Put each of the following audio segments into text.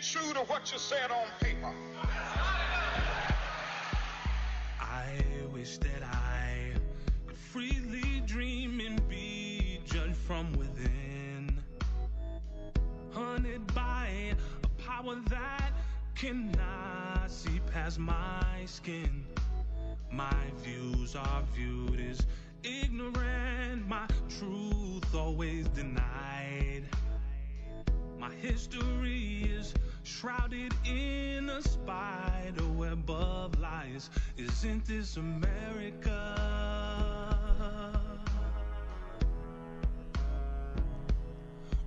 true to what you said on paper. I wish that I could freely dream and be judged from within, hunted by a power that cannot see past my skin. My views are viewed as ignorant, my truth always denied. My history is shrouded in a spider web of lies. Isn't this America?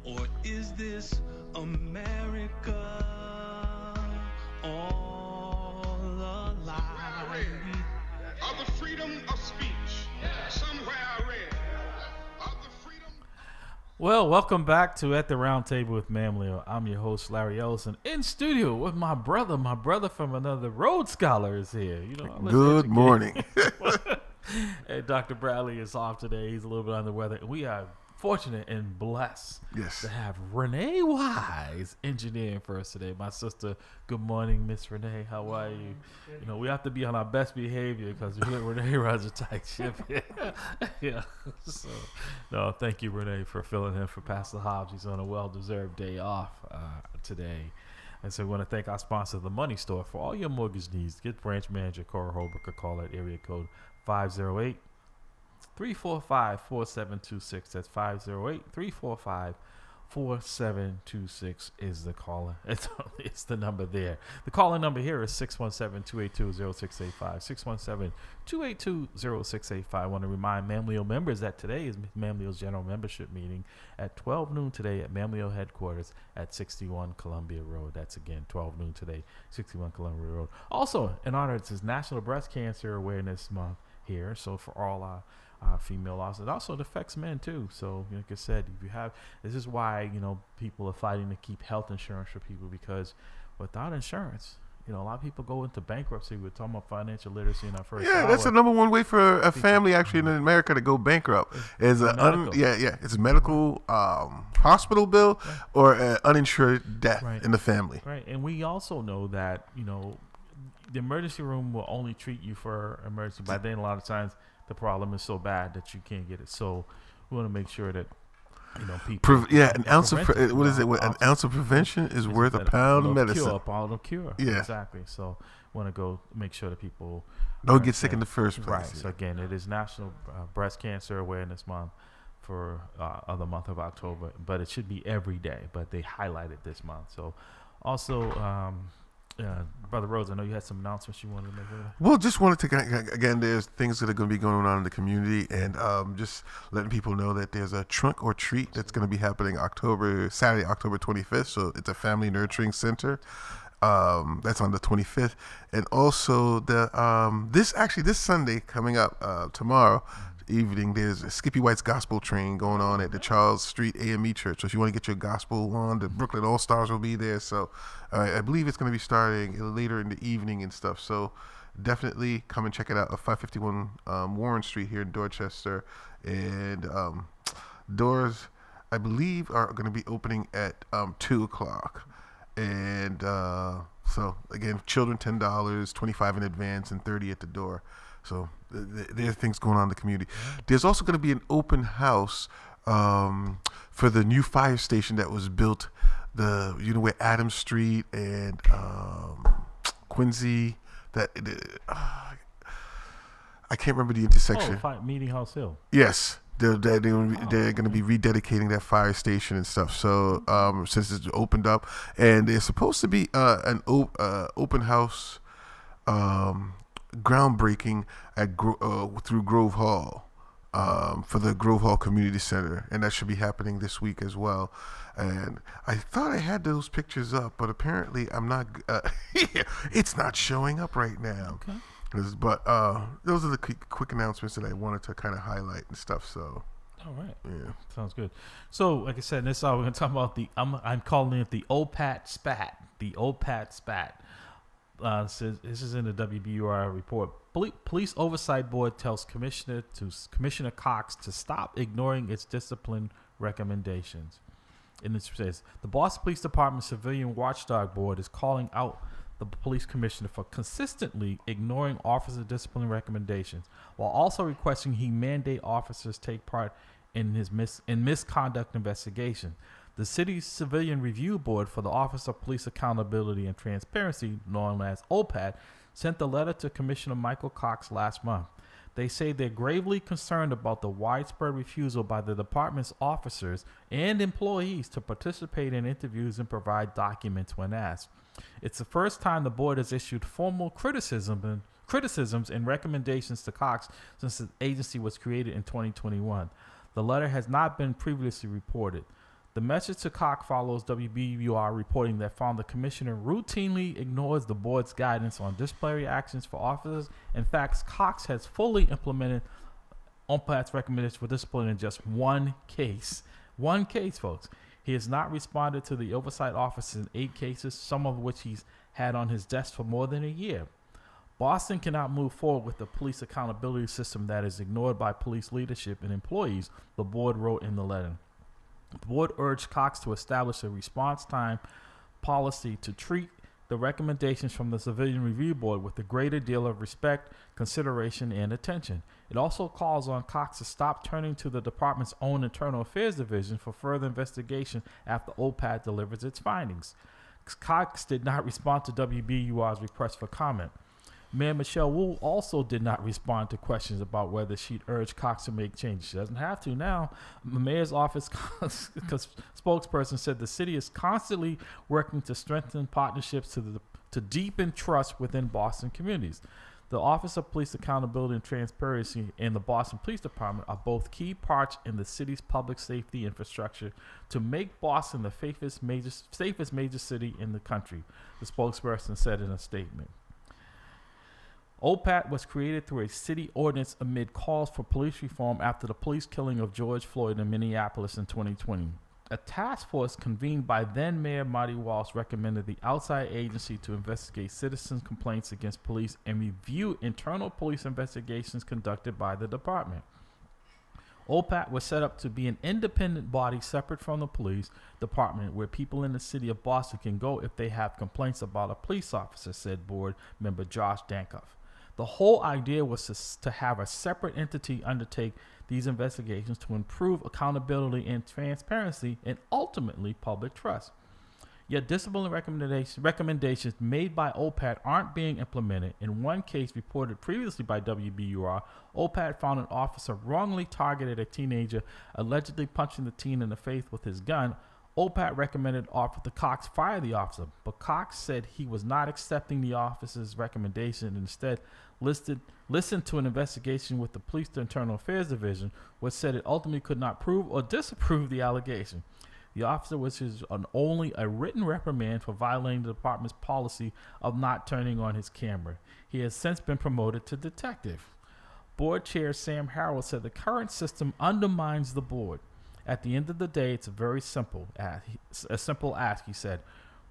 Or is this America all a lie? Of the freedom of speech. Somewhere I read of the freedom. Well, welcome back to At the Round Table with MAMLEO. I'm your host, Larry Ellison, in studio with my brother from another Rhodes Scholar is here. Good morning. And Dr. Bradley is off today. He's a little bit under the weather. We are fortunate and blessed to have Renee Wise engineering for us today. My sister, good morning, Miss Renee. How are you? You know, we have to be on our best behavior because Renee runs a tight ship here. Yeah. So, no, thank you, Renee, for filling in for Pastor Hobbs. He's on a well-deserved day off today. And so we want to thank our sponsor, The Money Store, for all your mortgage needs. Get branch manager Cora Holbrook a call at area code 508-345-4726. That's 508-345-4726 is the caller. It's the number there. The calling number here is 617-282-0685. 617-282-0685. I want to remind MAMLEO members that today is MAMLEO's general membership meeting at 12 noon today at MAMLEO headquarters at 61 Columbia Road. That's again 12 noon today, 61 Columbia Road. Also, in honor, it's National Breast Cancer Awareness Month here. So for all our female losses, it also affects men too. So like I said, if you have, this is why people are fighting to keep health insurance for people, because without insurance, a lot of people go into bankruptcy. We're talking about financial literacy in our first hour. That's the number one way for a family actually in America to go bankrupt is it's a medical hospital bill or an uninsured death in the family. Right, and we also know that the emergency room will only treat you for emergency. By then, a lot of times the problem is so bad that you can't get it. So we want to make sure that people. An ounce of an ounce of prevention is worth a pound of medicine. A pound of cure. Yeah, exactly. So want to go make sure that people don't get sick in the first place. Right. So again, it is National Breast Cancer Awareness Month for the month of October, but it should be every day. But they highlighted this month. So also. Brother Rhodes, I know you had some announcements you wanted to make. Well, just wanted to, again, there's things that are going to be going on in the community, and just letting people know that there's a trunk or treat that's going to be happening Saturday, October 25th. So it's a family nurturing center. That's on the 25th. And also this Sunday coming up, tomorrow evening, there's a Skippy White's gospel train going on at the Charles Street AME Church. So if you want to get your gospel on, the Brooklyn All Stars will be there. So I believe it's going to be starting later in the evening and stuff. So definitely come and check it out at 551 Warren Street here in Dorchester. And doors, I believe, are going to be opening at 2 o'clock. And so again, children $10, $25 in advance, and $30 at the door. So there are things going on in the community. There's also going to be an open house for the new fire station that was built, where Adams Street and Quincy. I can't remember the intersection. Meeting House Hill. Yes. They're going to be rededicating that fire station and stuff. So since it's opened up, and there's supposed to be an open house groundbreaking through Grove Hall for the Grove Hall Community Center, and that should be happening this week as well. And I thought I had those pictures up, but apparently I'm not. It's not showing up right now. Okay. But those are the quick announcements that I wanted to kind of highlight and stuff. So. All right. Yeah. Sounds good. So, like I said, this hour we're going to talk about I'm calling it the OPAT spat. The OPAT spat. Says, this is in the WBUR report. Police Oversight Board tells Commissioner Cox to stop ignoring its discipline recommendations. And it says, the Boston Police Department Civilian Watchdog Board is calling out the police commissioner for consistently ignoring officer discipline recommendations, while also requesting he mandate officers take part in his misconduct investigation. The city's Civilian Review Board for the Office of Police Accountability and Transparency, known as OPAT, sent the letter to Commissioner Michael Cox last month. They say they're gravely concerned about the widespread refusal by the department's officers and employees to participate in interviews and provide documents when asked. It's the first time the board has issued formal criticisms and recommendations to Cox since the agency was created in 2021. The letter has not been previously reported. The message to Cox follows WBUR reporting that found the commissioner routinely ignores the board's guidance on disciplinary actions for officers. In fact, Cox has fully implemented OPAT's recommendations for discipline in just one case. One case, folks. He has not responded to the oversight office in 8 cases, some of which he's had on his desk for more than a year. Boston cannot move forward with a police accountability system that is ignored by police leadership and employees, the board wrote in the letter. The board urged Cox to establish a response time policy to treat the recommendations from the Civilian Review Board with a greater deal of respect, consideration, and attention. It also calls on Cox to stop turning to the department's own Internal Affairs Division for further investigation after OPAT delivers its findings. Cox did not respond to WBUR's request for comment. Mayor Michelle Wu also did not respond to questions about whether she'd urge Cox to make changes. She doesn't have to now. The mayor's office spokesperson said the city is constantly working to strengthen partnerships to deepen trust within Boston communities. The Office of Police Accountability and Transparency and the Boston Police Department are both key parts in the city's public safety infrastructure to make Boston the safest major city in the country, the spokesperson said in a statement. OPAT was created through a city ordinance amid calls for police reform after the police killing of George Floyd in Minneapolis in 2020. A task force convened by then Mayor Marty Walsh recommended the outside agency to investigate citizens' complaints against police and review internal police investigations conducted by the department. OPAT was set up to be an independent body separate from the police department where people in the city of Boston can go if they have complaints about a police officer, said board member Josh Dankoff. The whole idea was to have a separate entity undertake these investigations to improve accountability and transparency and ultimately public trust. Yet disciplinary recommendations made by OPAT aren't being implemented. In one case reported previously by WBUR, OPAT found an officer wrongly targeted a teenager, allegedly punching the teen in the face with his gun. OPAT recommended Officer Cox fire the officer, but Cox said he was not accepting the officer's recommendation and instead listened to an investigation with the Police Internal Affairs Division, which said it ultimately could not prove or disapprove the allegation. The officer was only a written reprimand for violating the department's policy of not turning on his camera. He has since been promoted to detective. Board Chair Sam Harrell said the current system undermines the board. At the end of the day, it's a simple ask, he said.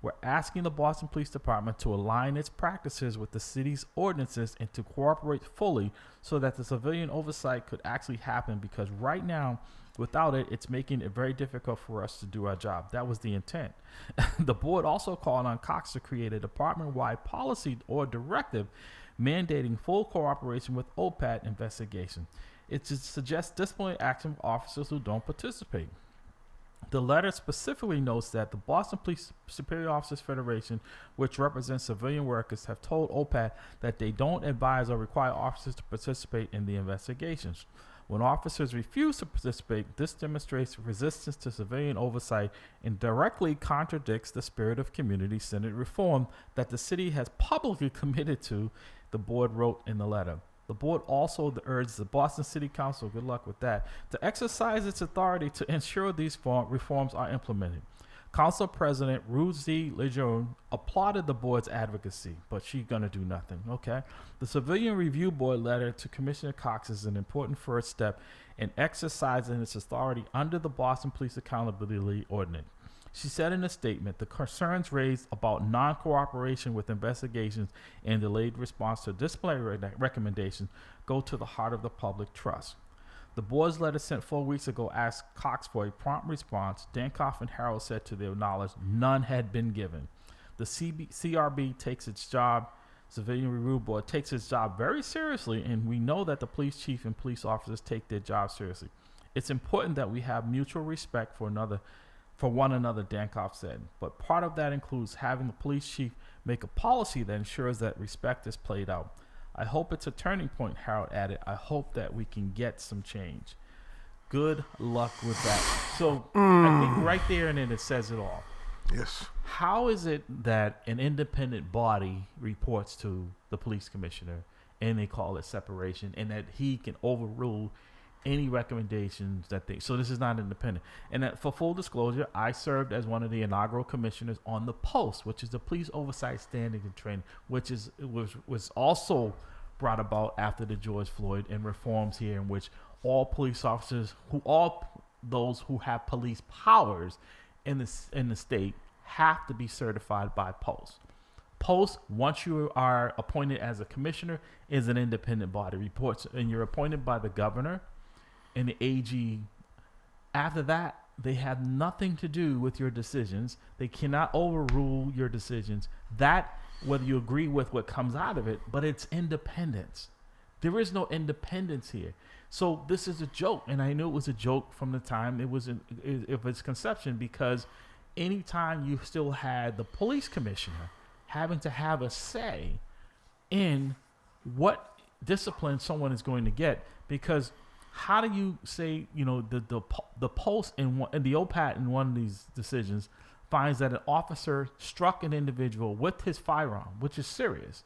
We're asking the Boston Police Department to align its practices with the city's ordinances and to cooperate fully so that the civilian oversight could actually happen, because right now, without it, it's making it very difficult for us to do our job. That was the intent. The board also called on Cox to create a department-wide policy or directive mandating full cooperation with OPAT investigation. It suggests disciplinary action of officers who don't participate. The letter specifically notes that the Boston Police Superior Officers Federation, which represents civilian workers, have told OPAT that they don't advise or require officers to participate in the investigations. When officers refuse to participate, this demonstrates resistance to civilian oversight and directly contradicts the spirit of community-centered reform that the city has publicly committed to, the board wrote in the letter. The board also urged the Boston City Council, good luck with that, to exercise its authority to ensure these reforms are implemented. Council President Ruth Z. Lejeune applauded the board's advocacy, but she's going to do nothing, okay? The Civilian Review Board letter to Commissioner Cox is an important first step in exercising its authority under the Boston Police Accountability Ordinance. She said in a statement, the concerns raised about non-cooperation with investigations and delayed response to disciplinary recommendations go to the heart of the public trust. The board's letter sent 4 weeks ago asked Cox for a prompt response. Dankoff and Harrell said to their knowledge none had been given. The CRB takes its job, Civilian Review Board takes its job very seriously, and we know that the police chief and police officers take their job seriously. It's important that we have mutual respect for one another, Dankoff said. But part of that includes having the police chief make a policy that ensures that respect is played out. I hope it's a turning point, Harold added. I hope that we can get some change. Good luck with that. So I think right there and then it says it all. Yes. How is it that an independent body reports to the police commissioner and they call it separation, and that he can overrule any recommendations that they... So this is not independent. And that, for full disclosure, I served as one of the inaugural commissioners on the POST, which is the Police Oversight Standing and Training, which was also brought about after the George Floyd and reforms here, in which all police officers, those who have police powers in the state, have to be certified by POST. POST, once you are appointed as a commissioner, is an independent body. Reports, and you're appointed by the governor and the AG. After that, they have nothing to do with your decisions. They cannot overrule your decisions. That, whether you agree with what comes out of it, but it's independence. There is no independence here. So this is a joke, and I knew it was a joke from the time it was of its conception, because anytime you still had the police commissioner having to have a say in what discipline someone is going to get, because how do you say, the POST and the OPAT in one of these decisions finds that an officer struck an individual with his firearm, which is serious,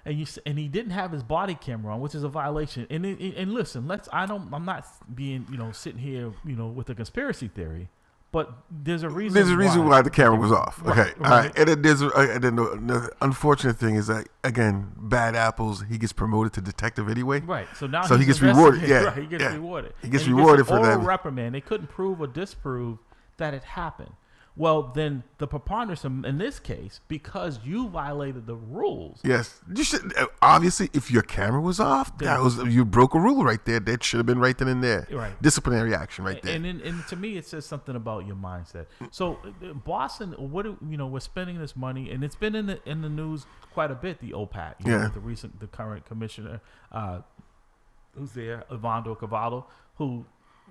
and he didn't have his body camera on, which is a violation. And listen, I'm not being sitting here with a conspiracy theory, but there's a reason. There's a reason why the camera was off. Right, okay, right. All right. And then the unfortunate thing is that, again, bad apples. He gets promoted to detective anyway. Right. So now he gets rewarded. Yeah, right, he gets rewarded. He gets rewarded for that. Reprimand. They couldn't prove or disprove that it happened. Well, then the preponderance in this case, because you violated the rules. Yes, you should. Obviously, if your camera was off, you broke a rule right there. That should have been right then and there. Right. Disciplinary action right there. And to me, it says something about your mindset. So Boston, we're spending this money, and it's been in the news quite a bit. The OPAT, the current commissioner, who's there, Evandro Cavallo, who,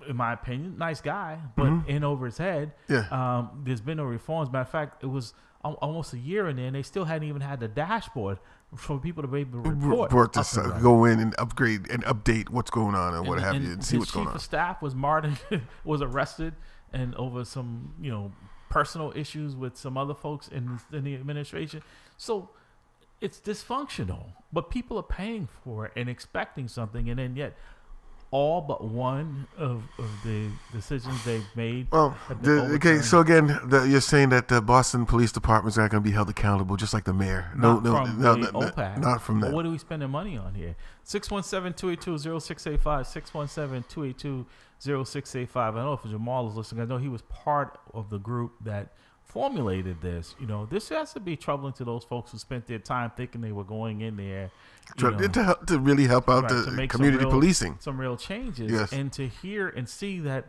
in my opinion, nice guy, but in over his head. Yeah. There's been no reforms. Matter of fact, it was almost a year in there, and they still hadn't even had the dashboard for people to be able to report this, go in and upgrade and update what's going on and what have you, and see what's going on. His chief of staff was Martin, was arrested, and over some personal issues with some other folks in the administration. So it's dysfunctional, but people are paying for it and expecting something, and then yet all but one of the decisions they've made. Well, so again, you're saying that the Boston Police Department's not going to be held accountable, just like the mayor. Not from that. What are we spending money on here? 617-282-0685, 617-282-0685. I know if Jamal is listening, I know he was part of the group that formulated this. This has to be troubling to those folks who spent their time thinking they were going in there to really help out the community policing, some real changes. Yes. And to hear and see that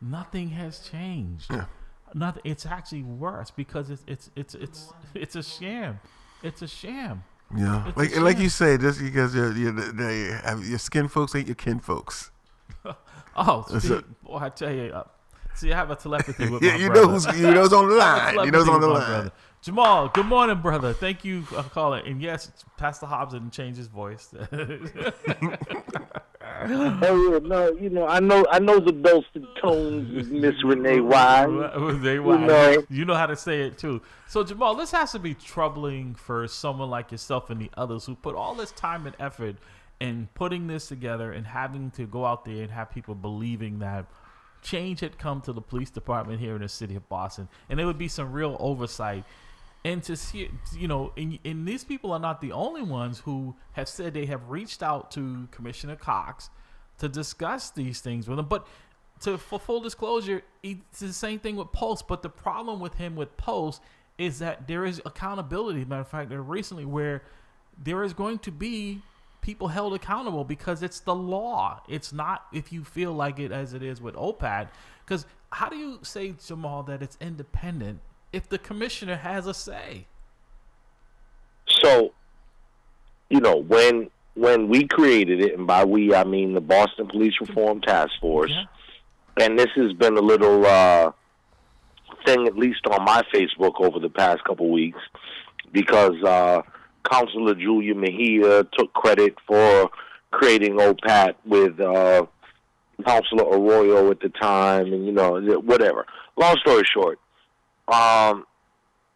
nothing has changed. Yeah. Nothing. It's actually worse, because it's a sham. It's a sham. Yeah, like you say, just because your skin folks ain't your kin folks. Boy, I tell you. See, I have a telepathy with my brother. You know who's on the line. You know who's on the line. Jamal, good morning, brother. Thank you for calling. And yes, Pastor Hobbs didn't change his voice. Oh yeah, I know the dulcet tones of Miss Renee Wise. You know how to say it too. So Jamal, this has to be troubling for someone like yourself and the others who put all this time and effort in putting this together and having to go out there and have people believing that change had come to the police department here in the city of Boston, and there would be some real oversight. And to see, and these people are not the only ones who have said they have reached out to Commissioner Cox to discuss these things with him. But for full disclosure, it's the same thing with Post. But the problem with him with Post is that there is accountability. Matter of fact, recently where there is going to be people held accountable because it's the law. It's not if you feel like it as it is with OPAD. Because how do you say, Jamal, that it's independent if the commissioner has a say? So, when we created it, and by we I mean the Boston Police Reform Task Force, and this has been a little thing, at least on my Facebook over the past couple weeks, because Councilor Julia Mejia took credit for creating OPAT with Councilor Arroyo at the time, and whatever. Long story short,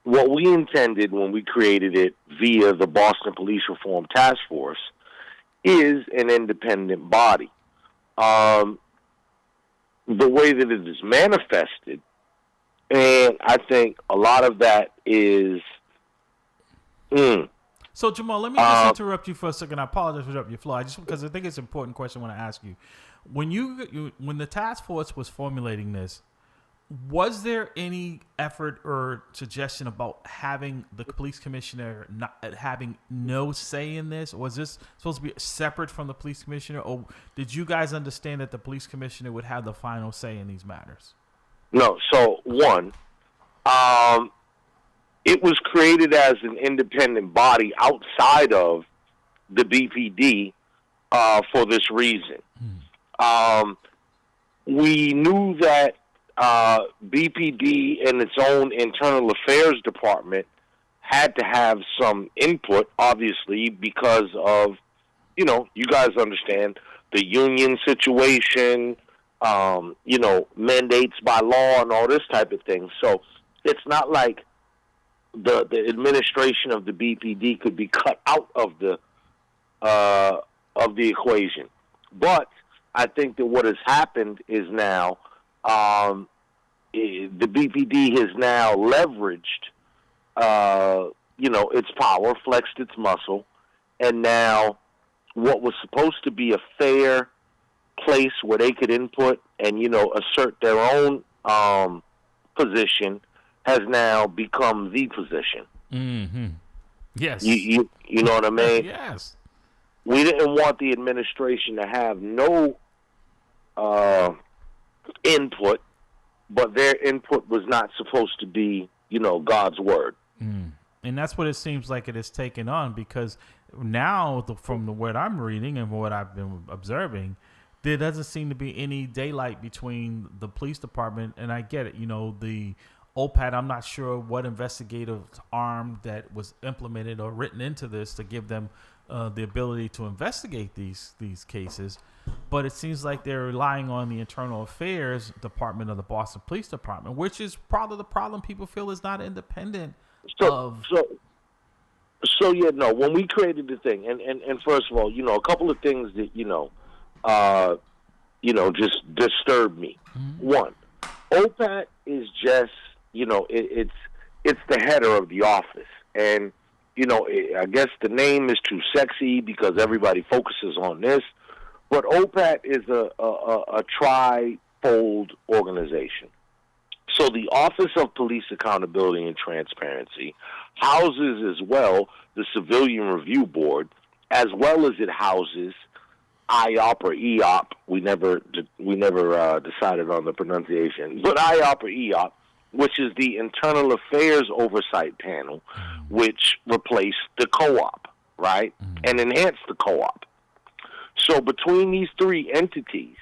what we intended when we created it via the Boston Police Reform Task Force is an independent body. The way that it is manifested, and I think a lot of that is... So, Jamal, let me just interrupt you for a second. I apologize for interrupting your flow. Because I think it's an important question I want to ask you. When the task force was formulating this, was there any effort or suggestion about having the police commissioner not having no say in this? Was this supposed to be separate from the police commissioner, or did you guys understand that the police commissioner would have the final say in these matters? No. So, one, it was created as an independent body outside of the BPD for this reason. We knew that BPD and its own internal affairs department had to have some input, obviously, because of, you guys understand the union situation, mandates by law and all this type of thing. So it's not like the administration of the BPD could be cut out of the equation. But I think that what has happened is now the BPD has now leveraged its power, flexed its muscle, and now what was supposed to be a fair place where they could input and assert their own position has now become the position. Mm-hmm. Yes. You know what I mean? Yes. We didn't want the administration to have no input, but their input was not supposed to be, God's word. And that's what it seems like it has taken on, because now, from what I'm reading and what I've been observing, there doesn't seem to be any daylight between the police department, and I get it, the OPAD, I'm not sure what investigative arm that was implemented or written into this to give them the ability to investigate these cases, but it seems like they're relying on the internal affairs department of the Boston Police Department, which is probably the problem people feel is not independent of. So yeah, no. When we created the thing, and first of all, a couple of things that just disturbed me. Mm-hmm. One, OPAT is just it's the header of the office, and I guess the name is too sexy because everybody focuses on this. But OPAT is a tri-fold organization. So the Office of Police Accountability and Transparency houses as well the Civilian Review Board, as well as it houses IOP or EOP. We never decided on the pronunciation, but IOP or EOP, which is the Internal Affairs Oversight Panel, which replaced the co-op, right, and enhanced the co-op. So between these three entities,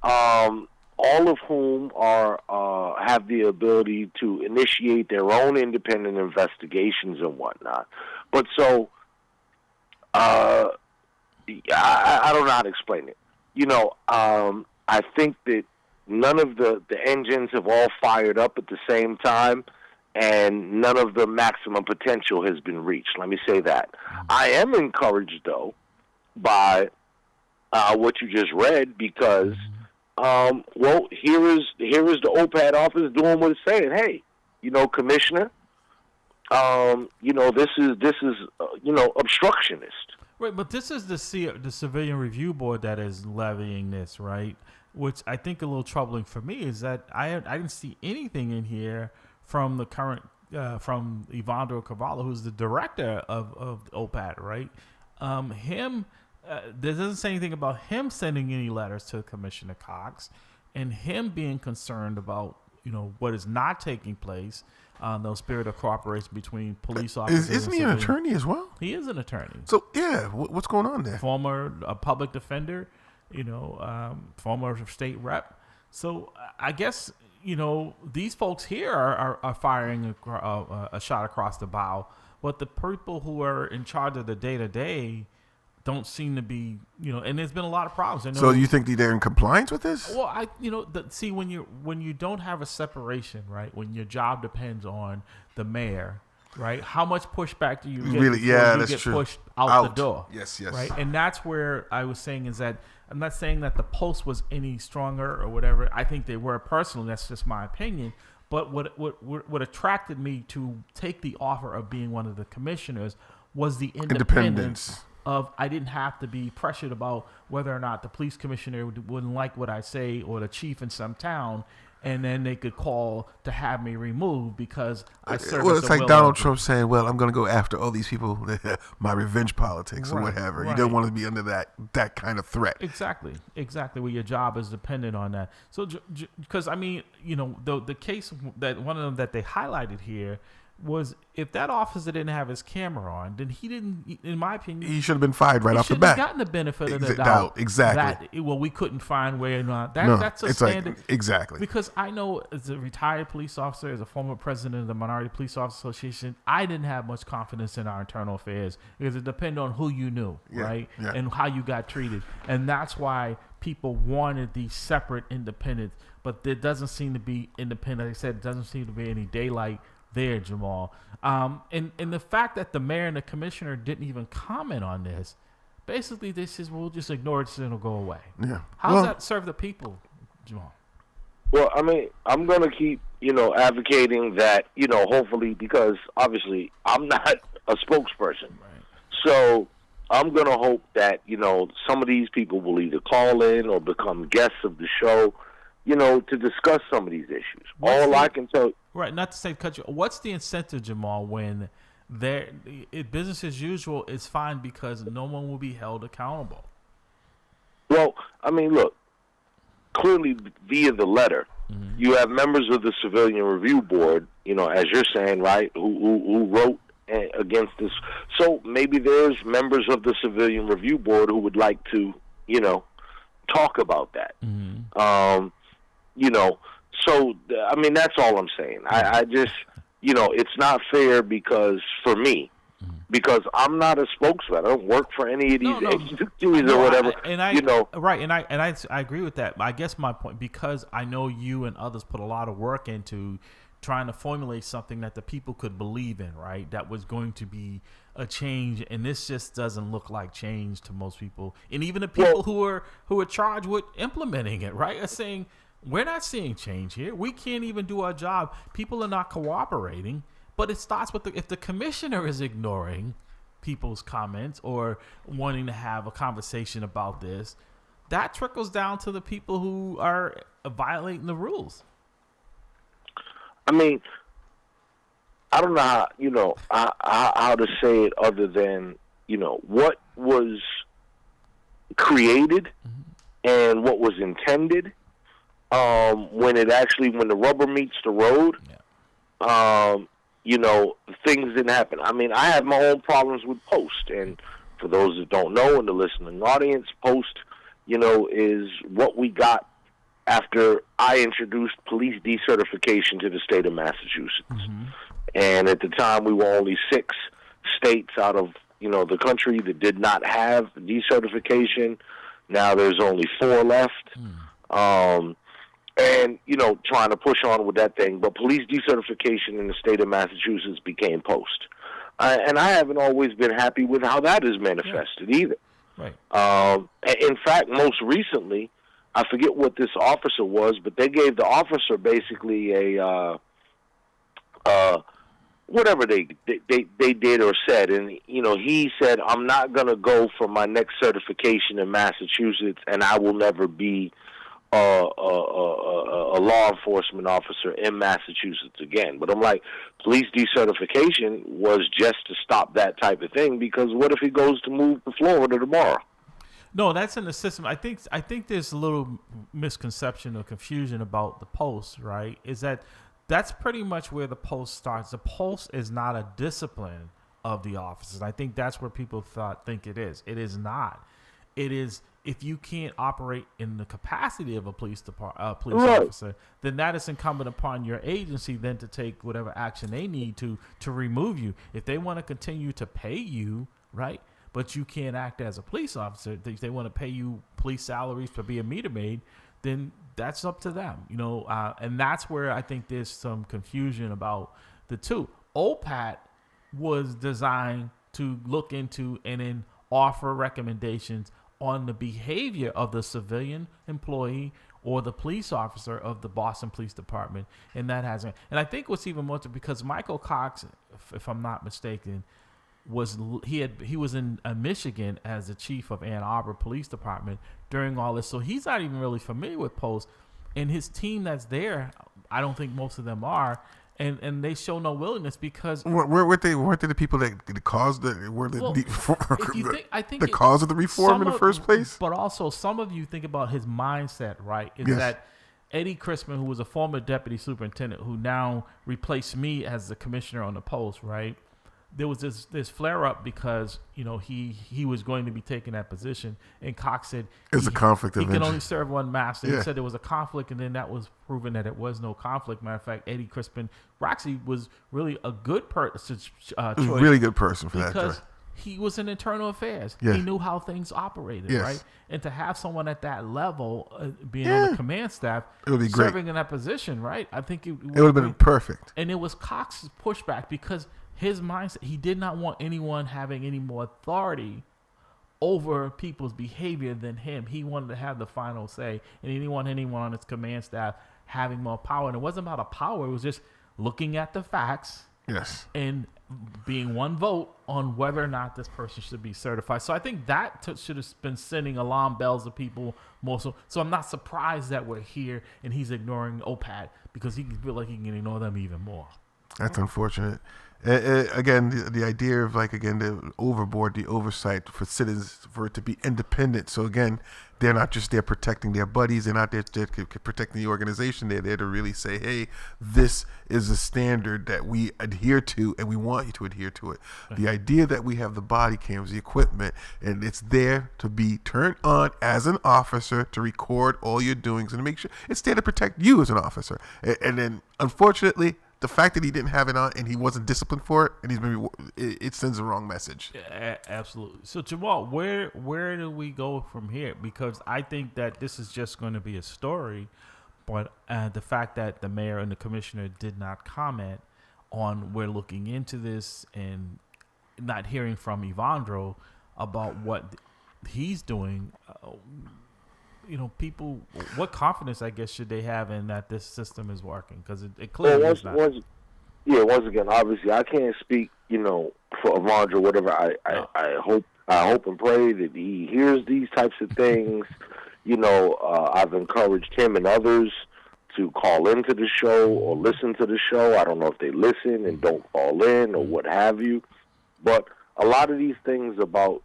all of whom have the ability to initiate their own independent investigations and whatnot. But so, I don't know how to explain it. I think that none of the engines have all fired up at the same time, and none of the maximum potential has been reached. Let me say that. I am encouraged, though, by what you just read, because here is the OPAD office doing what it's saying. Hey, Commissioner, this is obstructionist. Right, but this is the Civilian Review Board that is levying this, right? Which I think a little troubling for me is that I didn't see anything in here from the current from Evandro Cavallo, who's the director of OPAD, right? Him there doesn't say anything about him sending any letters to Commissioner Cox and him being concerned about, what is not taking place. No spirit of cooperation between police officers. Isn't he an attorney as well? He is an attorney. So yeah, what's going on there? Former public defender, former state rep. So I guess these folks here are firing a shot across the bow, but the people who are in charge of the day to day don't seem to be, and there's been a lot of problems. So you think they're in compliance with this? Well, see, when you don't have a separation, right? When your job depends on the mayor, right? How much pushback do you get? Really? Yeah, you that's get true. Pushed out the door. Yes. Right, and that's where I was saying is that I'm not saying that the Post was any stronger or whatever. I think they were personally. That's just my opinion. But what attracted me to take the offer of being one of the commissioners was the independence. I didn't have to be pressured about whether or not the police commissioner wouldn't like what I say or the chief in some town, and then they could call to have me removed because I serve. Well, it's like Donald Trump saying, "Well, I'm going to go after all these people, my revenge politics or whatever." Right. You don't want to be under that kind of threat. Exactly. Where your job is dependent on that. So, because the case that one of them that they highlighted here was if that officer didn't have his camera on, then he didn't, in my opinion, he should have been fired right off the bat. He should have gotten the benefit of the doubt. Exactly. We couldn't find where or not. That's a standard. Exactly. Because I know as a retired police officer, as a former president of the Minority Police Officers Association, I didn't have much confidence in our internal affairs because it depended on who you knew, right? Yeah. And how you got treated. And that's why people wanted these separate independents. But there doesn't seem to be independent. Like I said, it doesn't seem to be any daylight there, Jamal. And the fact that the mayor and the commissioner didn't even comment on this, basically they says, we'll just ignore it and it'll go away. Yeah. How does that serve the people, Jamal? Well, I mean, I'm going to keep, advocating that, hopefully, because obviously I'm not a spokesperson. Right. So I'm going to hope that, some of these people will either call in or become guests of the show, to discuss some of these issues. I can tell. Right, not to say cut you. What's the incentive, Jamal, when business as usual is fine because no one will be held accountable? Well, I mean, look, clearly via the letter, you have members of the Civilian Review Board, as you're saying, right, who wrote against this. So maybe there's members of the Civilian Review Board who would like to, talk about that. So, I mean, that's all I'm saying. I just, it's not fair because, for me, because I'm not a spokesman. I don't work for any of these agencies or whatever. Right, and I agree with that. I guess my point, because I know you and others put a lot of work into trying to formulate something that the people could believe in, right? That was going to be a change, and this just doesn't look like change to most people. And even the people who are charged with implementing it, right, are saying, we're not seeing change here. We can't even do our job. People are not cooperating. But it starts with if the commissioner is ignoring people's comments or wanting to have a conversation about this, that trickles down to the people who are violating the rules. I mean, I don't know how to say it other than, what was created and what was intended when the rubber meets the road. Things didn't happen. I mean, I have my own problems with Post, and for those that don't know, in the listening audience, Post, is what we got after I introduced police decertification to the state of Massachusetts. And at the time, we were only 6 states out of, the country that did not have decertification. Now there's only 4 left. And, trying to push on with that thing. But police decertification in the state of Massachusetts became Post. And I haven't always been happy with how that is manifested either. Right. In fact, most recently, I forget what this officer was, but they gave the officer basically a whatever they did or said. And, he said, I'm not going to go for my next certification in Massachusetts, and I will never be a law enforcement officer in Massachusetts again. But I'm like, police decertification was just to stop that type of thing, because what if he goes to move to Florida tomorrow? No, that's in the system. I think there's a little misconception or confusion about the post, right? Is that's pretty much where the post starts. The post is not a discipline of the officers. I think that's where people think it is. It is not. It is, if you can't operate in the capacity of a police officer, then that is incumbent upon your agency then to take whatever action they need to remove you. If they want to continue to pay you, right, but you can't act as a police officer, if they want to pay you police salaries to be a meter maid, then that's up to them, and that's where I think there's some confusion about the two. OPAT was designed to look into and then offer recommendations on the behavior of the civilian employee or the police officer of the Boston Police Department, and that hasn't. And I think what's even more because Michael Cox, if I'm not mistaken, he was in Michigan as the chief of Ann Arbor Police Department during all this, so he's not even really familiar with post. And his team that's there, I don't think most of them are. And they show no willingness because weren't they the people that caused the cause of the reform in the first place? But also, some of you think about his mindset, right? Is that Eddie Crispin, who was a former deputy superintendent, who now replaced me as the commissioner on the post, right? There was this flare up because he was going to be taking that position, and Cox said it's a conflict of interest. He can only serve one master. Yeah. He said there was a conflict, and then that was proven that it was no conflict. Matter of fact, Eddie Crispin Roxy was really a good person, choice, really good person for that because he was in internal affairs. Yeah. He knew how things operated, Yes. right? And to have someone at that level being on the command staff, it would be serving great in that position, right? I think it would have been perfect. And it was Cox's pushback because his mindset, he did not want anyone having any more authority over people's behavior than him. He wanted to have the final say, and he didn't want anyone on his command staff having more power. And it wasn't about a power; it was just looking at the facts, and being one vote on whether or not this person should be certified. So I think that should have been sending alarm bells to people more so. So I'm not surprised that we're here and he's ignoring OPAT because he feel like he can ignore them even more. That's unfortunate. Again, the idea of the overboard, the oversight for citizens, for it to be independent. So again, they're not just there protecting their buddies. They're not there protecting the organization. They're there to really say, hey, this is a standard that we adhere to and we want you to adhere to it. The idea that we have the body cams, the equipment, and it's there to be turned on as an officer to record all your doings and to make sure it's there to protect you as an officer. And then, unfortunately, the fact that he didn't have it on and he wasn't disciplined for it, and it sends the wrong message. Yeah, absolutely. So Jamal, where do we go from here? Because I think that this is just going to be a story, but the fact that the mayor and the commissioner did not comment on we're looking into this and not hearing from Evandro about what he's doing. People, what confidence, I guess, should they have in that this system is working? Because it clearly is not. Once again, obviously, I can't speak, for Evandro, whatever. I hope and pray that he hears these types of things. I've encouraged him and others to call into the show or listen to the show. I don't know if they listen and don't call in or what have you, but a lot of these things about,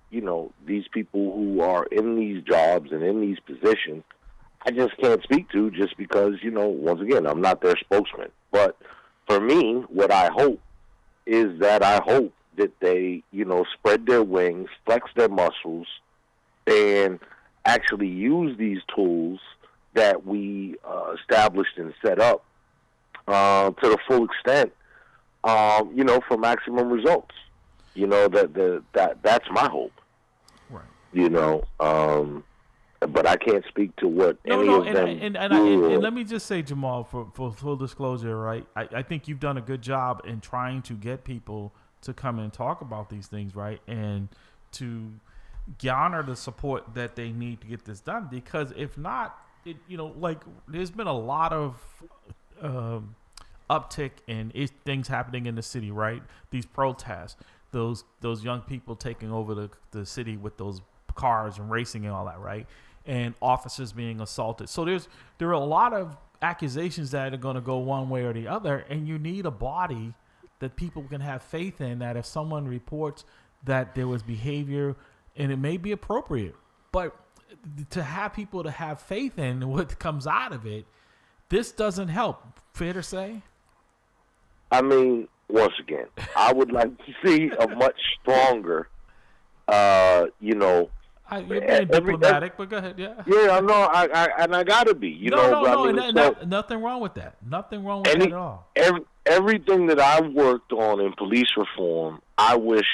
these people who are in these jobs and in these positions, I just can't speak to just because, once again, I'm not their spokesman. But for me, what I hope is that they, spread their wings, flex their muscles, and actually use these tools that we established and set up to the full extent, for maximum results. That's my hope. Right. But I can't speak to what any of them do. And let me just say, Jamal, for full disclosure, right? I think you've done a good job in trying to get people to come and talk about these things, right? And to garner the support that they need to get this done. Because if not, there's been a lot of uptick in things happening in the city, right? These protests. Those young people taking over the city with those cars and racing and all that, right? And officers being assaulted. So there are a lot of accusations that are going to go one way or the other, and you need a body that people can have faith in, that if someone reports that there was behavior, and it may be appropriate, But to have people to have faith in what comes out of it, this doesn't help. Fair to say? I mean, once again, I would like to see a much stronger, You're being diplomatic, but go ahead. Yeah. Yeah, I know. I gotta be. Nothing wrong with that. Nothing wrong with that at all. Everything that I've worked on in police reform, I wish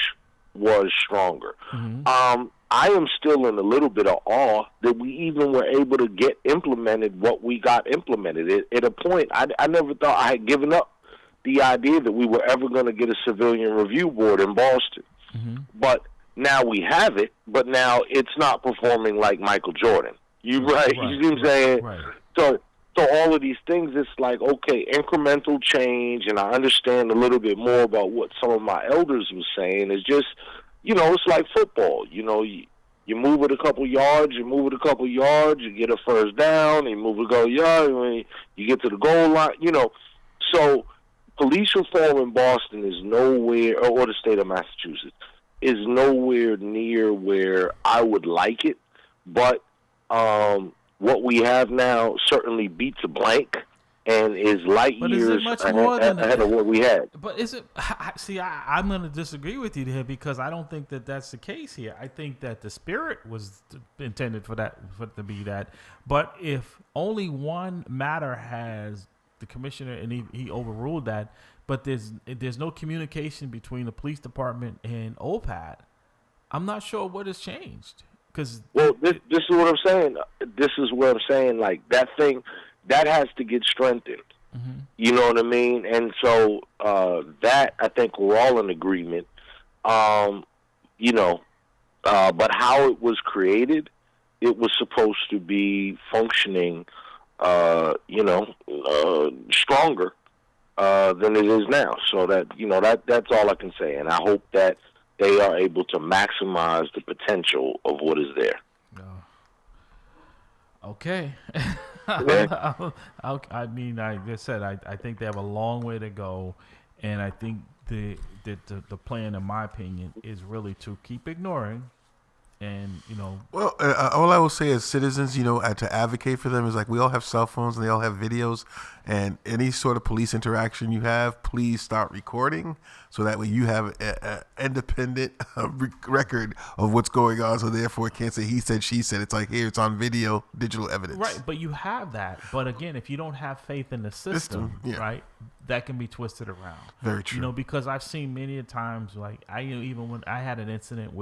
was stronger. Mm-hmm. I am still in a little bit of awe that we even were able to get implemented what we got implemented. At a point, I never thought I had given up the idea that we were ever going to get a civilian review board in Boston. Mm-hmm. But now we have it, but now it's not performing like Michael Jordan. You see what I'm saying? Right. So all of these things, it's like, okay, incremental change, and I understand a little bit more about what some of my elders were saying. It's just, it's like football. You move it a couple yards, you get a first down, you move it a couple yards, you get to the goal line, So police reform in Boston is nowhere, or the state of Massachusetts, is nowhere near where I would like it. But what we have now certainly beats a blank and is light years ahead of what we had. But is it? See, I'm going to disagree with you there because I don't think that that's the case here. I think that the spirit was intended for it to be that. But if only one matter has the commissioner and he overruled that, but there's no communication between the police department and OPAT, I'm not sure what has changed. This is what I'm saying. This is what I'm saying. Like, that thing, that has to get strengthened. Mm-hmm. You know what I mean? And so that, I think we're all in agreement. But how it was created, it was supposed to be functioning, stronger than it is now. So that's all I can say. And I hope that they are able to maximize the potential of what is there. Okay. Yeah. I mean, like I said, I think they have a long way to go, and I think the plan, in my opinion, is really to keep ignoring. And, Well, all I will say as citizens, to advocate for them is like we all have cell phones and they all have videos, and any sort of police interaction you have, please start recording so that way you have an independent record of what's going on. So therefore, it can't say he said, she said. It's like, here, it's on video, digital evidence. Right, but you have that. But again, if you don't have faith in the system, right, that can be twisted around. Very true. Because I've seen many times, like even when I had an incident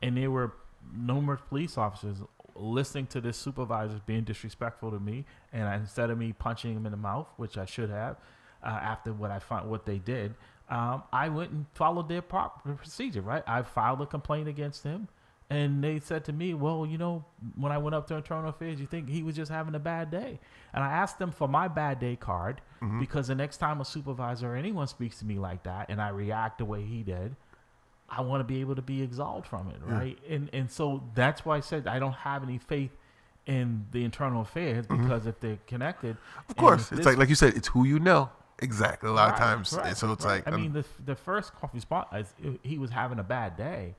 and there were numerous police officers listening to this supervisor being disrespectful to me, and instead of me punching him in the mouth, which I should have, after what they did, I went and followed their proper procedure. Right, I filed a complaint against him, and they said to me, "Well, when I went up to Internal Affairs, you think he was just having a bad day?" And I asked them for my bad day card, because the next time a supervisor or anyone speaks to me like that, and I react the way he did, I want to be able to be absolved from it, right? And so that's why I said I don't have any faith in the Internal Affairs, because if they're connected, of course, it's like you said, it's who you know. Exactly. A lot of times, so it's like. I mean, the first response is he was having a bad day.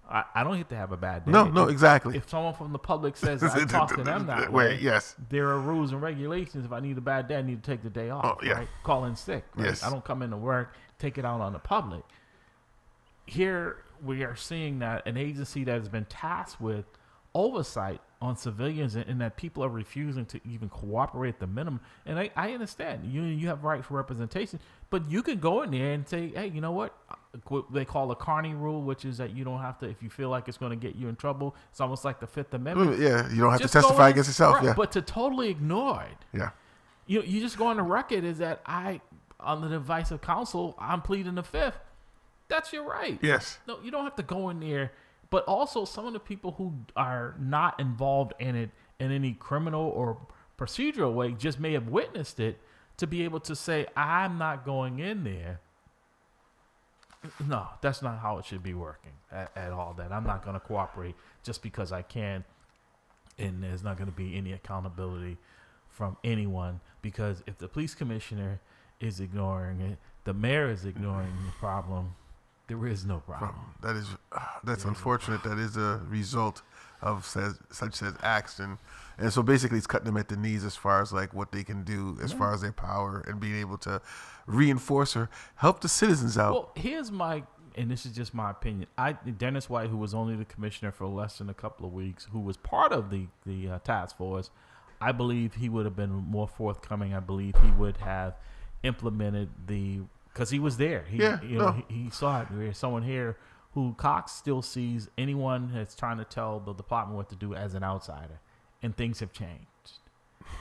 I don't get to have a bad day. No, exactly. If someone from the public says I talk to them that way, yes, there are rules and regulations. If I need a bad day, I need to take the day off. Right? Call in sick. Right? Yes. I don't come into work, take it out on the public. Here we are seeing that an agency that has been tasked with oversight on civilians and that people are refusing to even cooperate at the minimum. And I understand you have right for representation, but you can go in there and say, hey, you know what they call a Carney rule, which is that you don't have to, if you feel like it's going to get you in trouble, it's almost like the Fifth Amendment. Yeah, you don't have to testify against yourself. Right, yeah, but to totally ignore it. Yeah, you just go on the record is that under the advice of counsel, I'm pleading the Fifth. That's your right. Yes. No, you don't have to go in there. But also, some of the people who are not involved in it in any criminal or procedural way just may have witnessed it to be able to say, I'm not going in there. No, that's not how it should be working at all. That I'm not going to cooperate just because I can, and there's not going to be any accountability from anyone, because if the police commissioner is ignoring it, the mayor is ignoring the problem, There is no problem. That's unfortunate. That is a result of such acts, and so basically it's cutting them at the knees as far as like what they can do as far as their power and being able to reinforce or help the citizens out. Well, here's and this is just my opinion. Dennis White, who was only the commissioner for less than a couple of weeks, who was part of the task force, I believe he would have been more forthcoming. I believe he would have implemented because he was there. He saw it. There's someone here who Cox still sees anyone that's trying to tell the department what to do as an outsider, and things have changed.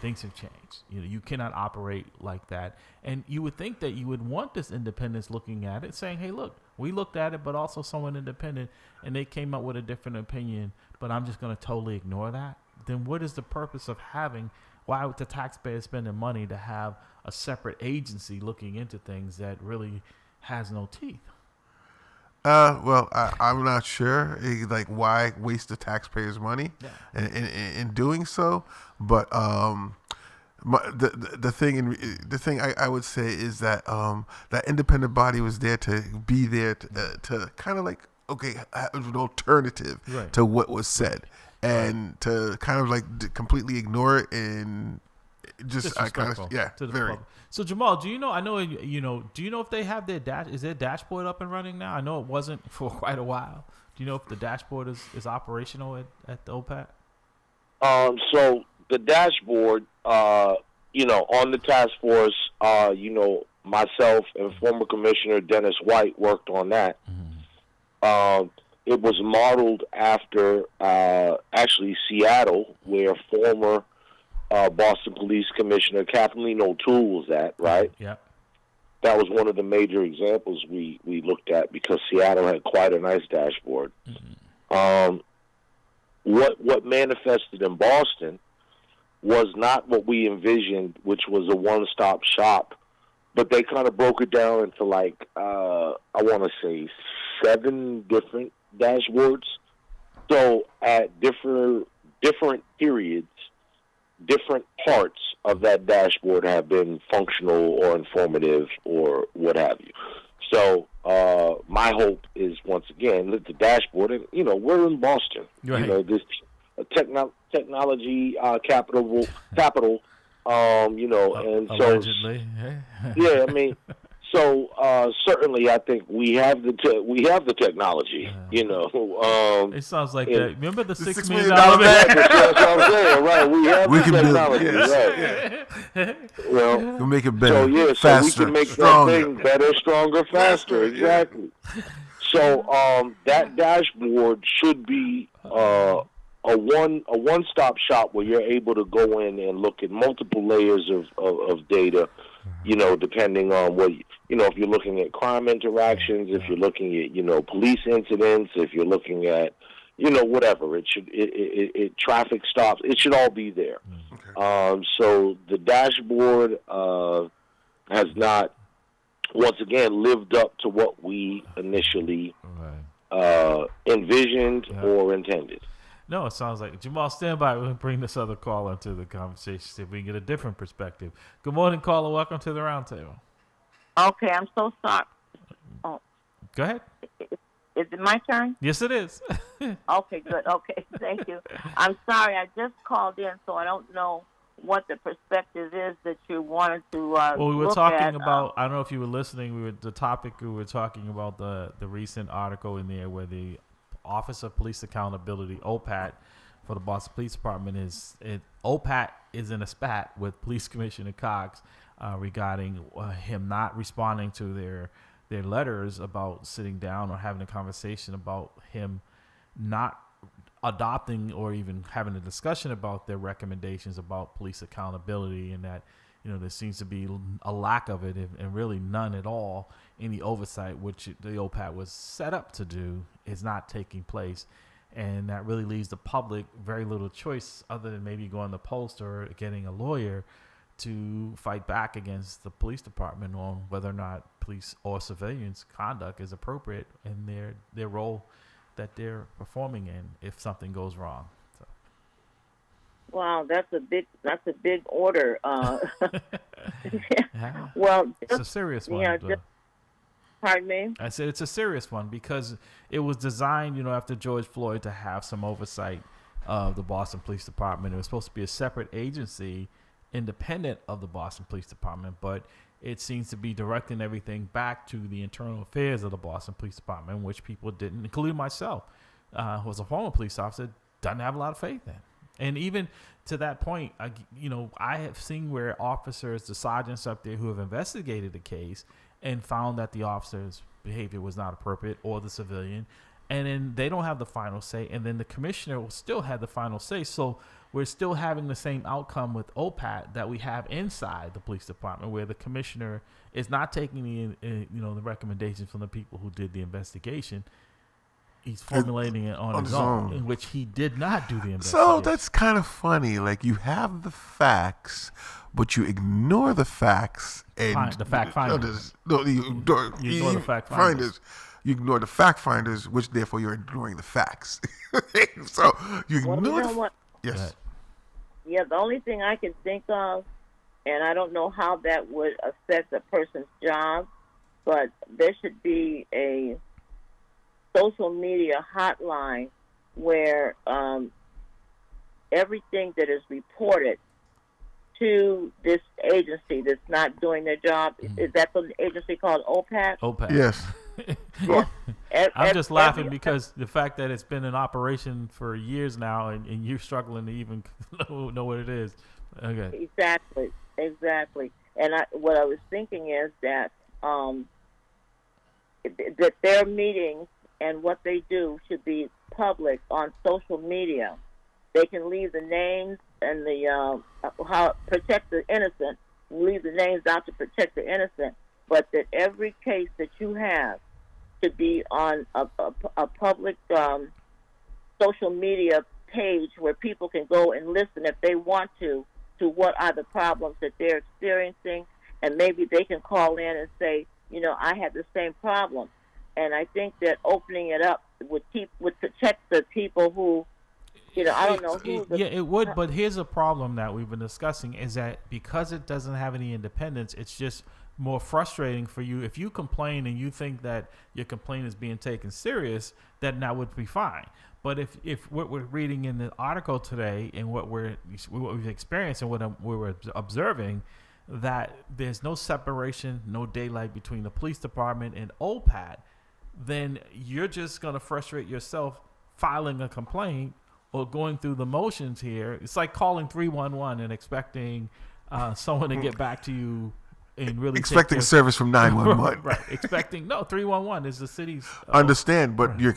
Things have changed. You cannot operate like that. And you would think that you would want this independence looking at it, saying, hey, look, we looked at it, but also someone independent, and they came up with a different opinion, but I'm just going to totally ignore that. Then what is the purpose of why would the taxpayer spending money to have a separate agency looking into things that really has no teeth? Well, I'm not sure, like, why waste the taxpayers' money in doing so. But the thing I would say is that that independent body was there to be there to kind of like have an alternative to what was said, and to kind of like completely ignore it and just very. So Jamal, do you know? I know Do you know if they have is their dashboard up and running now? I know it wasn't for quite a while. Do you know if the dashboard is operational at the OPAT? So the dashboard, on the task force, myself and former Commissioner Dennis White worked on that. Mm-hmm. It was modeled after actually Seattle, where former Boston Police Commissioner Kathleen O'Toole was at, right? Yeah. That was one of the major examples we looked at because Seattle had quite a nice dashboard. Mm-hmm. What manifested in Boston was not what we envisioned, which was a one-stop shop, but they kind of broke it down into I want to say 7 different dashboards. So at different periods, different parts of that dashboard have been functional or informative or what have you. So my hope is, once again, that the dashboard, and we're in Boston, right. This technology capital, and allegedly. Yeah, I mean. So certainly, I think we have the technology. It sounds like that. Remember the $6 million man? That's what I'm saying, right? We have the technology, right? We'll make it better, faster, so we can make stronger. that thing better, stronger, faster. Exactly. So that dashboard should be a one-stop shop where you're able to go in and look at multiple layers of data. Depending on what, if you're looking at crime interactions, if you're looking at, police incidents, if you're looking at, whatever, it traffic stops, it should all be there. Okay. So the dashboard has not, once again, lived up to what we initially envisioned or intended. No, it sounds like Jamal, stand by. We'll bring this other caller into the conversation, see if we can get a different perspective. Good morning, caller. Welcome to the roundtable. Okay, I'm so sorry. Oh. Go ahead. Is it my turn? Yes, it is. Okay, good. Okay, thank you. I'm sorry. I just called in, so I don't know what the perspective is that you wanted to well, we were look talking at. about, I don't know if you were listening, the topic we were talking about, the recent article in there where the Office of Police Accountability, OPAT, for the Boston Police Department OPAT is in a spat with Police Commissioner Cox regarding him not responding to their letters about sitting down or having a conversation about him not adopting or even having a discussion about their recommendations about police accountability, and that there seems to be a lack of it and really none at all. Any oversight, which the OPAT was set up to do, is not taking place. And that really leaves the public very little choice other than maybe going to post or getting a lawyer to fight back against the police department on whether or not police or civilians' conduct is appropriate in their role that they're performing in if something goes wrong. So. Wow, that's a big order. Yeah. Well, it's a serious one. Pardon me? I said it's a serious one because it was designed, after George Floyd to have some oversight of the Boston Police Department. It was supposed to be a separate agency independent of the Boston Police Department, but it seems to be directing everything back to the internal affairs of the Boston Police Department, which people didn't, including myself, who was a former police officer, doesn't have a lot of faith in. And even to that point, I have seen where officers, the sergeants up there who have investigated the case and found that the officer's behavior was not appropriate, or the civilian, and then they don't have the final say, and then the commissioner will still have the final say. So we're still having the same outcome with OPAT that we have inside the police department, where the commissioner is not taking the recommendations from the people who did the investigation. He's formulating it on his own, in which he did not do the investigation. So that's kind of funny. Like, you have the facts, but you ignore the facts and the fact finders. You ignore the fact finders. You ignore the fact finders, which therefore you're ignoring the facts. So you ignore. Yes. Yeah, the only thing I can think of, and I don't know how that would affect a person's job, but there should be a social media hotline where everything that is reported to this agency that's not doing their job, is that the agency called OPAT? OPAT. Yes. Yeah. I'm just laughing because the fact that it's been in operation for years now, and you're struggling to even know what it is. Okay. Exactly. And what I was thinking is that that their meetings and what they do should be public on social media. They can leave the names and the how protect the innocent, leave the names out to protect the innocent, but that every case that you have should be on a public social media page where people can go and listen if they want to what are the problems that they're experiencing, and maybe they can call in and say, I have the same problem. And I think that opening it up would protect the people who, I don't know who. It would. But here's a problem that we've been discussing is that because it doesn't have any independence, it's just more frustrating for you. If you complain and you think that your complaint is being taken serious, then that would be fine. But if what we're reading in the article today and what we've experienced and what we're observing, that there's no separation, no daylight between the police department and OPAT, then you're just going to frustrate yourself filing a complaint or going through the motions here. It's like calling 311 and expecting someone to get back to you and really expecting service from 911. Right. 311 is the city's. Understand, but you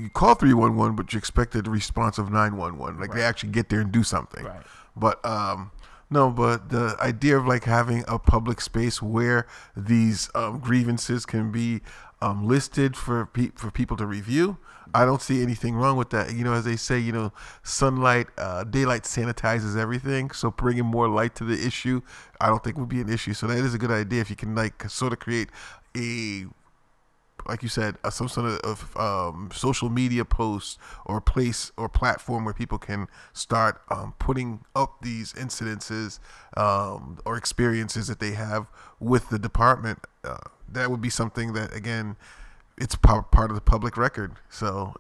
call 311, but you expected the response of 911. Like, they actually get there and do something. Right. But no, but the idea of like having a public space where these grievances can be listed for people to review, I don't see anything wrong with that. As they say, sunlight, daylight sanitizes everything. So bringing more light to the issue, I don't think would be an issue. So that is a good idea if you can like sort of create like you said, some sort of social media post or place or platform where people can start putting up these incidences or experiences that they have with the department. That would be something that, again, it's part of the public record. So,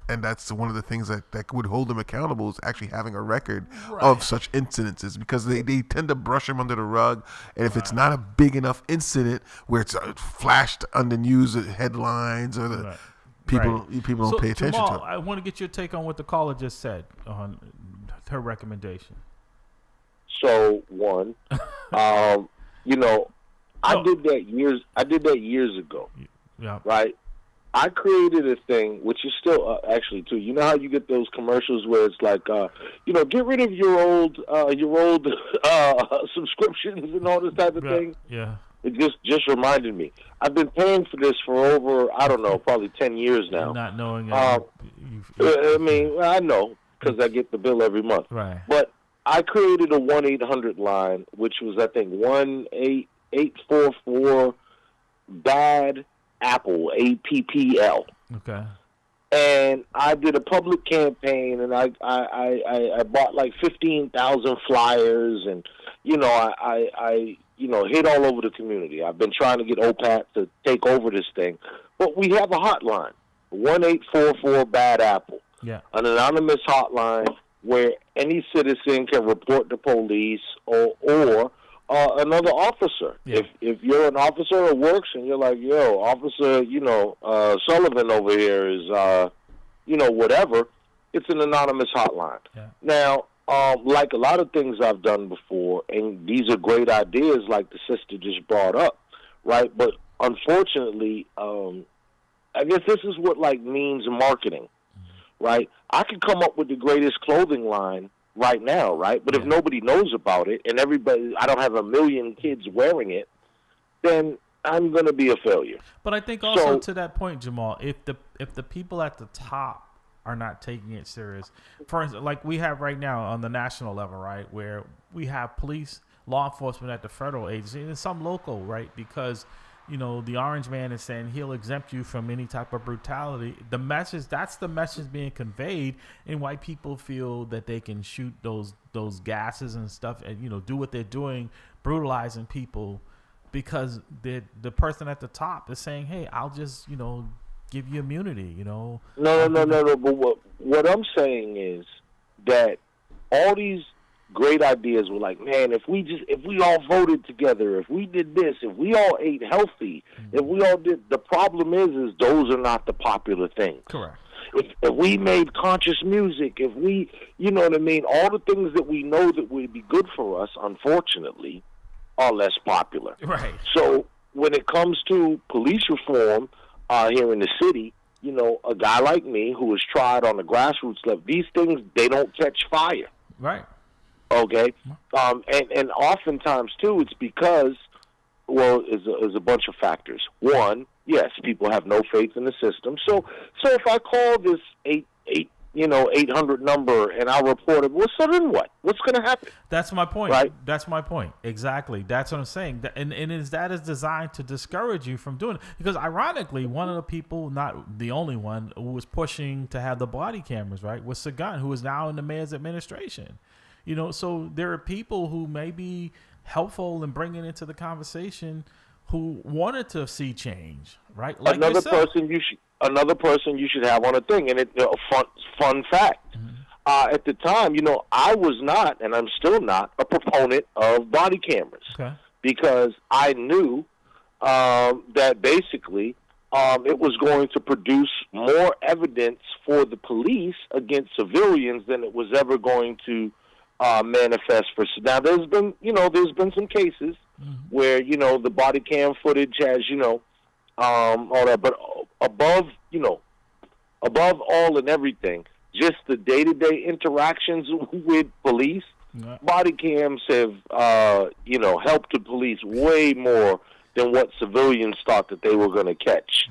and that's one of the things that would hold them accountable, is actually having a record of such incidences, because they tend to brush them under the rug. And if it's not a big enough incident where it's flashed on the news headlines or the people don't pay attention Jamal, to it. I want to get your take on what the caller just said on her recommendation. So one, I did that years ago. Yeah. Right. I created a thing, which is still actually too. You know how you get those commercials where it's like, get rid of your old subscriptions and all this type of thing. Yeah. It just reminded me. I've been paying for this for over, I don't know, probably 10 years now. Not knowing. I know because I get the bill every month. Right. But I created a 1-800 line, which was, I think, 1-844 BAD Apple, APPL. Okay. And I did a public campaign, and I bought like 15,000 flyers, and I hit all over the community. I've been trying to get OPAT to take over this thing, but we have a hotline, 1-844-BAD-APPLE, an anonymous hotline where any citizen can report the police or another officer. If you're an officer who works and you're like, yo, Officer, Sullivan over here is, whatever, it's an anonymous hotline. Now, like a lot of things I've done before, and these are great ideas like the sister just brought up, right? But unfortunately, I guess this is what means marketing, right? I could come up with the greatest clothing line right now, right? But if nobody knows about it and I don't have 1 million kids wearing it, then I'm going to be a failure. But I think also to that point, Jamal, if the people at the top are not taking it serious. For instance, like we have right now on the national level, right, where we have police, law enforcement at the federal agency, and some local, right, because, the orange man is saying he'll exempt you from any type of brutality. That's the message being conveyed, and why people feel that they can shoot those gases and stuff and, do what they're doing, brutalizing people, because the person at the top is saying, hey, I'll just, give you immunity, No. But what I'm saying is that all these great ideas were like, man, if we all voted together, if we did this, if we all ate healthy, if we all did. The problem is those are not the popular things. Correct. If we made conscious music, if we, all the things that we know that would be good for us, unfortunately, are less popular. Right. So when it comes to police reform, here in the city, a guy like me who has tried on the grassroots level, these things, they don't catch fire. Right. Okay? And oftentimes, too, it's because, is a bunch of factors. One, yes, people have no faith in the system. So if I call this 800 number and I report it, so then what? What's going to happen? That's my point. Right? That's my point. Exactly. That's what I'm saying. And that is designed to discourage you from doing it. Because ironically, one of the people, not the only one, who was pushing to have the body cameras, right, was Sagan, who is now in the mayor's administration. So there are people who may be helpful in bringing into the conversation who wanted to see change, right? Like another yourself. person you should have on a thing. And fun fact. At the time, I was not, and I'm still not, a proponent of body cameras. Okay. Because I knew that basically it was going to produce more evidence for the police against civilians than it was ever going to manifest for. Now, there's been some cases where, the body cam footage has, all that, but above all and everything, just the day-to-day interactions with police, body cams have, helped the police way more than what civilians thought that they were going to catch,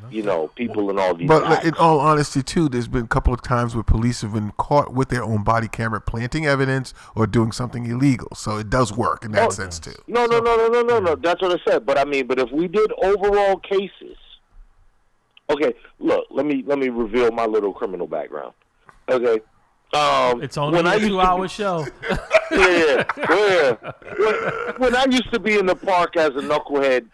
people and all these But acts. in all honesty, too, there's been a couple of times where police have been caught with their own body camera planting evidence or doing something illegal. So it does work in that sense, too. No. That's what I said. But but if we did overall cases, okay, look, let me reveal my little criminal background. Okay. It's only a 2-hour show. Yeah. When I used to be in the park as a knucklehead,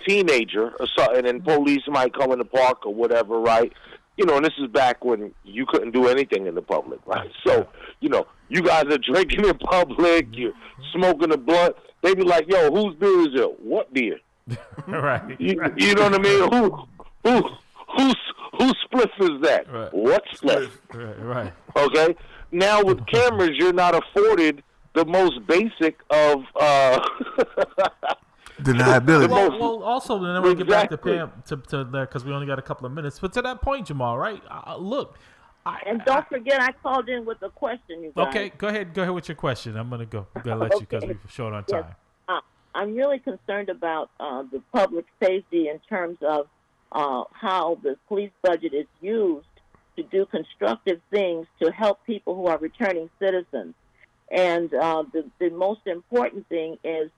teenager or something, and police might come in the park or whatever, right? And this is back when you couldn't do anything in the public, right? So, you guys are drinking in public, you're smoking a blunt. They be like, yo, whose beer is it? What beer? Right. You know what I mean? Whose spliff is that? Right. What spliff? Right. Okay? Now with cameras, you're not afforded the most basic of deniability. Well, also, then we'll get back to Exactly. Pam to there because we only got a couple of minutes. But to that point, Jamal, right? Look. And don't forget, I called in with a question, you guys. Okay, go ahead with your question. I'm gonna go. I'm gonna let you because we're short on time. Yes. I'm really concerned about the public safety in terms of how the police budget is used to do constructive things to help people who are returning citizens. And the most important thing is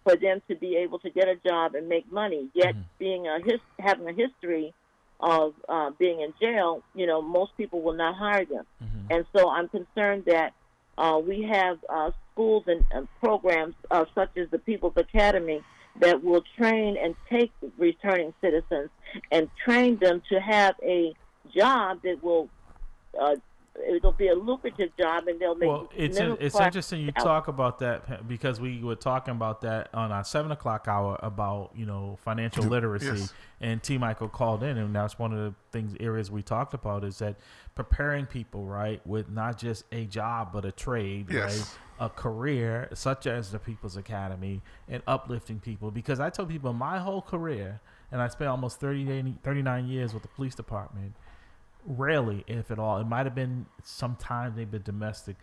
for them to be able to get a job and make money. Yet, being having a history of being in jail, most people will not hire them. And so I'm concerned that we have schools and programs such as the People's Academy that will train and take returning citizens and train them to have a job that will it'll be a lucrative job, and they'll make. Well, it's interesting you talk about that, because we were talking about that on our 7 o'clock hour about financial literacy, yes. and T. Michael called in, and that's one of the areas we talked about, is that preparing people, right, with not just a job but a trade, yes. right, a career such as the People's Academy, and uplifting people. Because I tell people my whole career, and I spent almost 39 years with the police department. Rarely, if at all, it might have been sometimes they've been domestic,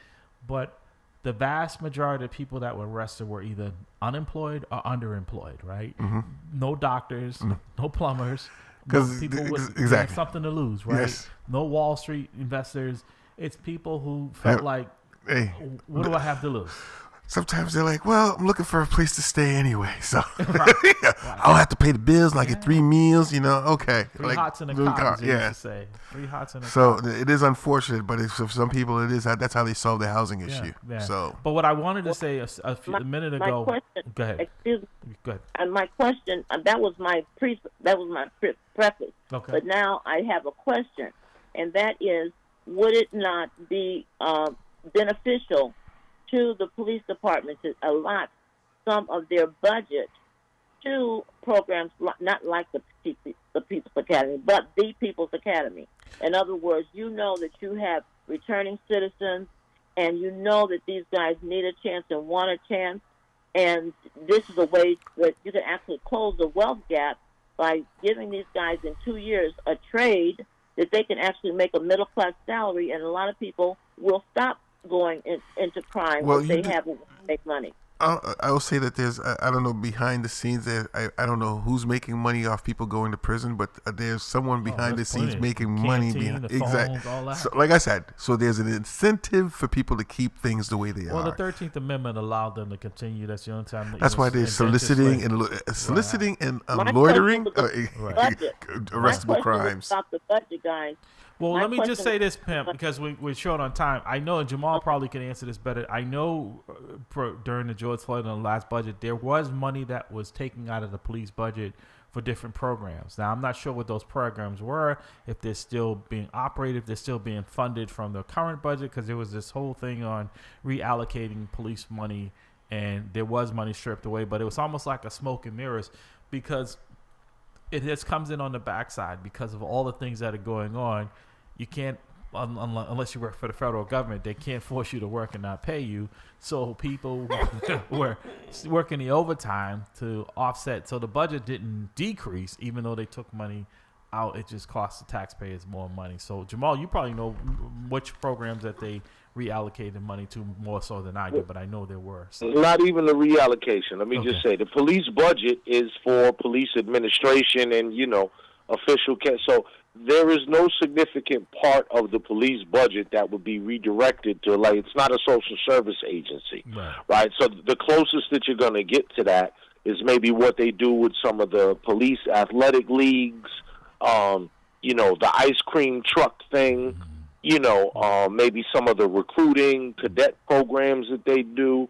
but the vast majority of people that were arrested were either unemployed or underemployed, right? Mm-hmm. No doctors, no plumbers, because people with exactly. something to lose, right? Yes. No Wall Street investors. It's people who felt like, hey, what do I have to lose? Sometimes they're like, well, I'm looking for a place to stay anyway, so Right. I'll have to pay the bills, and I get 3 meals, okay. Three hots and a cot, they used to say. 3 hots and a So cot. it is unfortunate, but for some people, that's how they solve their housing issue. Yeah. So, but what I wanted to say a minute ago. Question, go ahead. Excuse me. Go ahead. And my question, that was my preface. Okay. But now I have a question, and that is, would it not be beneficial to the police department to allot some of their budget to programs not like the People's Academy, but the People's Academy? In other words, you know that you have returning citizens, and you know that these guys need a chance and want a chance, and this is a way that you can actually close the wealth gap by giving these guys in 2 years a trade that they can actually make a middle-class salary, and a lot of people will stop going into crime if they have to make money. I will say that there's, I don't know, behind the scenes, I don't know who's making money off people going to prison, but there's someone behind the scenes making money. Exactly. So, like I said, so there's an incentive for people to keep things the way they are. Well, the 13th Amendment allowed them to continue. That's the only time. That's why they're soliciting and loitering, arrestable crimes. Stop the budget, guys. Well, let me just say this, Pimp, because we're short on time. I know, and Jamal probably can answer this better. I know during the George Floyd and the last budget, there was money that was taken out of the police budget for different programs. Now, I'm not sure what those programs were, if they're still being operated, if they're still being funded from the current budget, because there was this whole thing on reallocating police money, and there was money stripped away, but it was almost like a smoke and mirrors, because it just comes in on the backside because of all the things that are going on. You can't, unless you work for the federal government, they can't force you to work and not pay you. So people were working the overtime to offset. So the budget didn't decrease, even though they took money out. It just cost the taxpayers more money. So Jamal, you probably know which programs that they reallocated money to more so than I do, but I know there were. So. Not even the reallocation. Let me just say, the police budget is for police administration and, official. So there is no significant part of the police budget that would be redirected to, it's not a social service agency, right? So the closest that you're going to get to that is maybe what they do with some of the police athletic leagues, the ice cream truck thing, maybe some of the recruiting cadet programs that they do.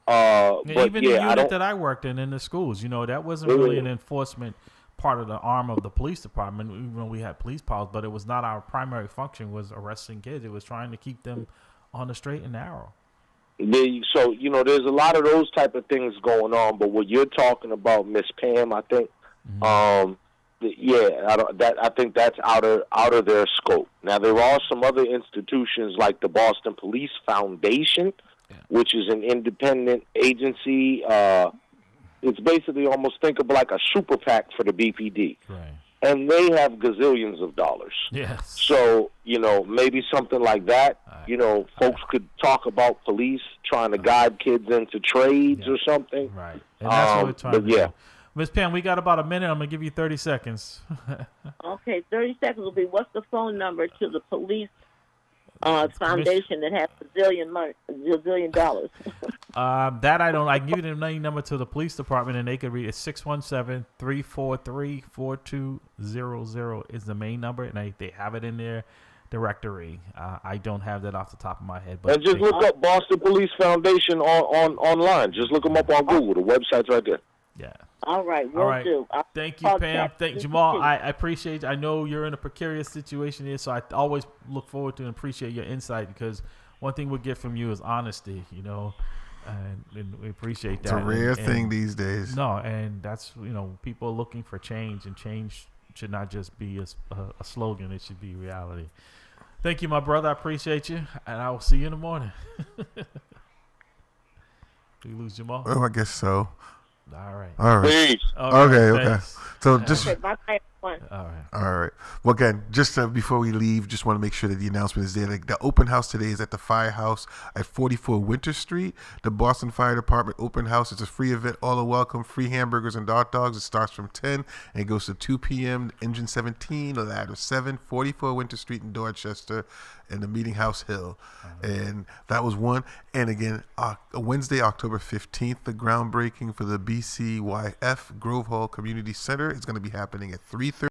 But even the unit that I worked in the schools, that wasn't really an enforcement part of the arm of the police department, even though we had police powers, but it was not our primary function was arresting kids. It was trying to keep them on the straight and narrow. So, there's a lot of those type of things going on, but what you're talking about, Miss Pam, I think, I think that's out of their scope. Now, there are some other institutions like the Boston Police Foundation, which is an independent agency. It's basically almost think of like a super PAC for the BPD. Right. And they have gazillions of dollars. Yes. So, maybe something like that, folks could talk about police trying to guide kids into trades or something. Right. And that's what we're trying to do. Ms. Pam, we got about a minute. I'm going to give you 30 seconds. Okay, 30 seconds will be, what's the phone number to the police foundation that has $1 dollars? That I don't. I can give you the main number to the police department, and they could read it. 617-343-4200 is the main number, and they have it in their directory. I don't have that off the top of my head. But and just look up Boston Police Foundation online. Just look them up on Google. The website's right there. Yeah. All right, All will right. do. Thank you, I'll Pam. text Thank you. Jamal. I appreciate. I know you're in a precarious situation here, so I always look forward to and appreciate your insight, because one thing we get from you is honesty. And we appreciate that. It's a rare And thing these days. No, and that's people are looking for change, and change should not just be a slogan; it should be reality. Thank you, my brother. I appreciate you, and I will see you in the morning. Did we lose Jamal? Oh, I guess so. All right. All right. Please. Okay. Thanks. So just. Okay, bye-bye, everyone. All right. All right. Well, again, just before we leave, just want to make sure that the announcement is there. Like, the open house today is at the Firehouse at 44 Winter Street. The Boston Fire Department open house. It's a free event. All are welcome. Free hamburgers and hot dogs. It starts from 10 and it goes to 2 p.m. Engine 17, ladder 7, 44 Winter Street in Dorchester, and the Meeting House Hill. And that was one. And again, Wednesday, October 15th, the groundbreaking for the BCYF Grove Hall Community Center is going to be happening at 3